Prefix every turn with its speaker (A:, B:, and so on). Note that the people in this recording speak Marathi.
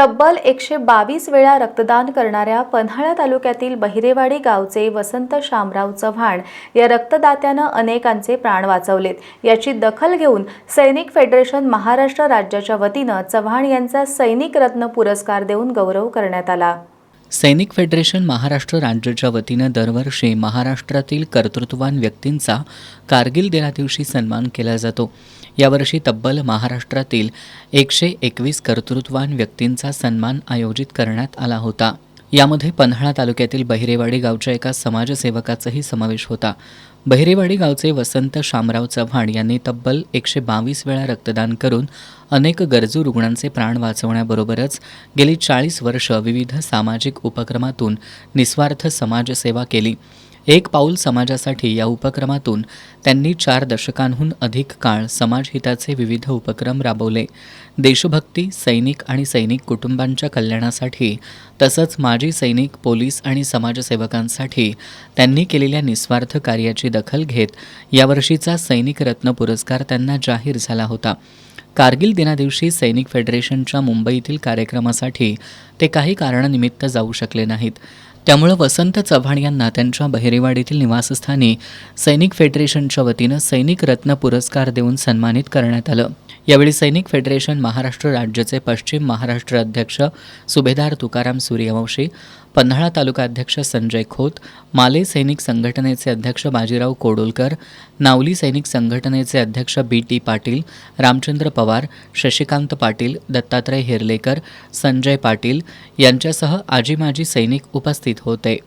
A: तब्बल 122 वेळा रक्तदान करणाऱ्या पन्हाळा तालुक्यातील बहिरेवाडी गावचे वसंत शामराव चव्हाण या रक्तदात्यानं अनेकांचे प्राण वाचवलेत। याची दखल घेऊन सैनिक फेडरेशन महाराष्ट्र राज्याच्या वतीनं चव्हाण यांचा सैनिक रत्न पुरस्कार देऊन गौरव करण्यात आला।
B: सैनिक फेडरेशन महाराष्ट्र राज्याच्या वतीनं दरवर्षी महाराष्ट्रातील कर्तृत्ववान व्यक्तींचा कारगिल दिनादिवशी सन्मान केला जातो। यावर्षी तब्बल महाराष्ट्रातील 121 कर्तृत्ववान व्यक्तींचा सन्मान आयोजित करण्यात आला होता। यामध्ये पन्हाळा तालुक्यातील बहिरेवाडी गावच्या एका समाजसेवकाचाही समावेश होता। बहिरेवाडी गावचे वसंत शामराव चव्हाण यांनी तब्बल 122 वेळा रक्तदान करून अनेक गरजू रुग्णांचे प्राण वाचवण्याबरोबरच गेली 40 वर्ष विविध सामाजिक उपक्रमातून निस्वार्थ समाजसेवा केली। एक पाऊल समाजासाठी या उपक्रमातून त्यांनी 4 दशकांहून अधिक काळ समाजहिताचे विविध उपक्रम राबवले। देशभक्ती, सैनिक आणि सैनिक कुटुंबांच्या कल्याणासाठी तसंच माजी सैनिक, पोलीस आणि समाजसेवकांसाठी त्यांनी केलेल्या निस्वार्थ कार्याची दखल घेत यावर्षीचा सैनिक रत्न पुरस्कार त्यांना जाहीर झाला होता। कारगिल दिनादिवशी सैनिक फेडरेशनच्या मुंबईतील कार्यक्रमासाठी ते काही कारणानिमित्त जाऊ शकले नाहीत। त्यामुळे वसंत चव्हाण यांना त्यांच्या बहिरेवाडीतील निवासस्थानी सैनिक फेडरेशनच्या वतीनं सैनिक रत्न पुरस्कार देऊन सन्मानित करण्यात आलं। यावेळी सैनिक फेडरेशन महाराष्ट्र राज्याचे पश्चिम महाराष्ट्र अध्यक्ष सुभेदार तुकाराम सूर्यवंशी, पन्हाळा तालुका अध्यक्ष संजय खोत, माले सैनिक संघटनेचे अध्यक्ष बाजीराव कोडोलकर, नावली सैनिक संघटनेचे अध्यक्ष BT पाटील, रामचंद्र पवार, शशिकांत पाटील, दत्तात्रय हेरलेकर, संजय पाटील यांच्यासह आजी माजी सैनिक उपस्थित होते।